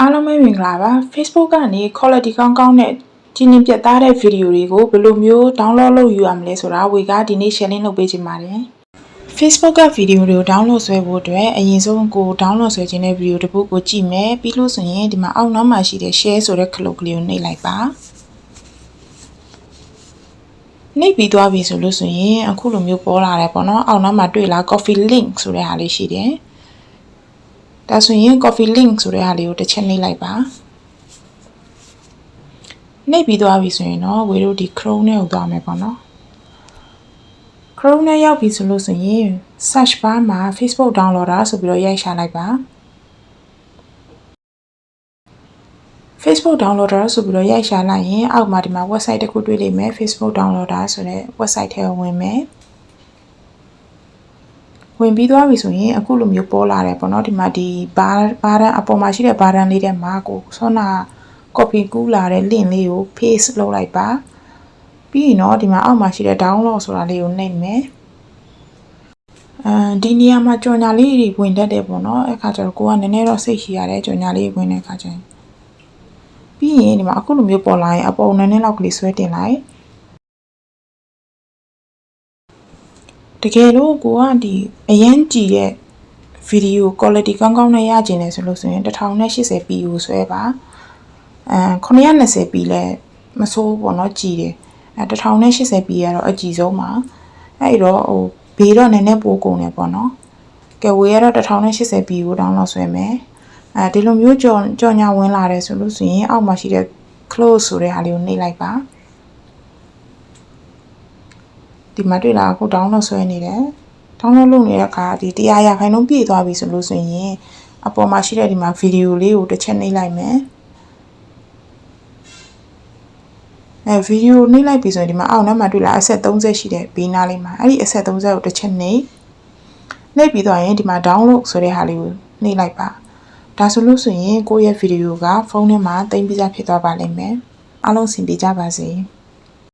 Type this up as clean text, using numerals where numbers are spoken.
အားလုံးပဲမင်္ဂလာပါ Facebook ကနေ quality ကောင်းနဲ့ကြီးနှင်းပြတ်သားတဲ့ဗီဒီယိုတွေကိုဘယ်လိုမျိုး download လုပ်ယူရမလဲဆိုတာဝေကဒီနေ့ sharing လုပ်ပေးချင်ပါတယ် Facebook ကဗီဒီယိုတွေကို download ဆွဲဖို့အတွက်အရင်ဆုံးကို download ဆွဲခြင်းတဲ့ဗီဒီယိုတစ်ပုဒ်ကိုကြည့်မယ်ပြီးလို့ဆိုရင်ဒီမှာအောက်နောက်မှာရှိတဲ့ share ဆိုတဲ့ခလုတ်ကလေးကိုနှိပ်လိုက်ပါနှိပ်ပြီးသွားပြီဆိုလို့ဆိုရင်အခုလိုမျိုးပေါ်လာတယ်ပေါ့နော်အောက်နောက်မှာတွေ့လား coffee link ဆိုတဲ့ဟာလေးရှိတယ်ဒါဆိုရင် coffee link ဆိုတဲ့ဟာလေးကိုတစ်ချက်နှိပ်လိုက်ပါနှိပ်ပြီးသွားပြီဆိုရင်တော့ဝေတို့ဒီ Chrome နဲ့ကိုသွားမယ်ပေါ့နော် Chrome နဲ့ရောက်ပြီဆိုလို့ဆိုရင် search bar မှာ Facebook downloader ဆိုပြီးတော့ရိုက်ရှာလိုက်ပါ Facebook downloader ဆိုပြီးတော့ရိုက်ရှာလိုက်ရင်အောက်မှာဒီမှာ website တစ်ခုတွေ့လိမ့်မယ် Facebook downloader ဆိုတဲ့ website ထဲကိုဝင်မယ်ဝင်ပြီးသွားပြီဆိုရင်အခုလိုမျိုးပေါ်လာတယ်ပေါ့နော်ဒီမှာဒီဘာတန်းအပေါ်မှာရှိတဲ့ဘာတန်းလေးထဲမှာကိုဆောနာ copy ကူးလာတဲ့ link လေးကို paste လုပ်လိုက်ပါပြီးရင်တော့ဒီမှာအောက်မှာရှိတဲ့ download ဆိုတာလေးကိုနှိပ်မယ်ဒီနေရာမှာကြော်ညာလေးတွေဝင်တတ်တယ်ပေါ့နော်အဲ့ခါကျတော့ကိုကနည်းနည်းတော့စိတ်ရှိရတယ်ကြော်ညာလေးဝင်တဲ့ခါကျရင်ပြီးရင်ဒီမှာအခုလိုမျိုးပေါ်လာရင်အပေါ်နည်းနည်းလောက်ကလေးဆွဲတင်လိုက်တကယ်လို့ကိုကဒီအရန်ကြည့်တဲ့ဗီဒီယို quality ကောင်းနဲ့ရကျင်တယ်ဆိုလို့ဆိုရင် 1080p ကိုဆွဲပါ920p လဲမဆိုးပေါ့နော်ကြည်တယ်1080p ကတော့အကြည်ဆုံးပါအဲ့တော့ဟိုဘေးတော့နည်းနည်းပိုးကုန်တယ်ပေါ့နော်ကဲဝေကတော့1080p ကို download ဆွဲမယ်ဒီလိုမျိုးကြော်ညာဝင်လာတယ်ဆိုလို့ဆိုရင်အောက်မှာရှိတဲ့ close ဆိုတဲ့ဟာလေးကိုနှိပ်လိုက်ပါဒီမှာတွေ့လားအခု download ဆွဲနေတယ် download လုပ်နေတဲ့အခါဒီ100%ပြည့်သွားပြီဆိုလို့ဆိုရင်အပေါ်မှာရှိတဲ့ဒီမှာဗီဒီယိုလေးကိုတစ်ချက်နှိပ်လိုက်မယ်ဗီဒီယိုနှိပ်လိုက်ပြီဆိုရင်ဒီမှာအောက်နောက်မှာတွေ့လားအဆက်30ရှိတဲ့ဘေးနားလေးမှာအဲ့ဒီအဆက်30ကိုတစ်ချက်နှိပ်ပြီးသွားရင်ဒီမှာ download ဆိုတဲ့ဟာလေးကိုနှိပ်လိုက်ပါဒါဆိုလို့ဆိုရင်ကိုယ့်ရဲ့ဗီဒီယိုကဖုန်းထဲမှာတင်ပြီးသားဖြစ်သွားပါလိမ့်မယ်အားလုံးဆင်ပြေကြပါစေ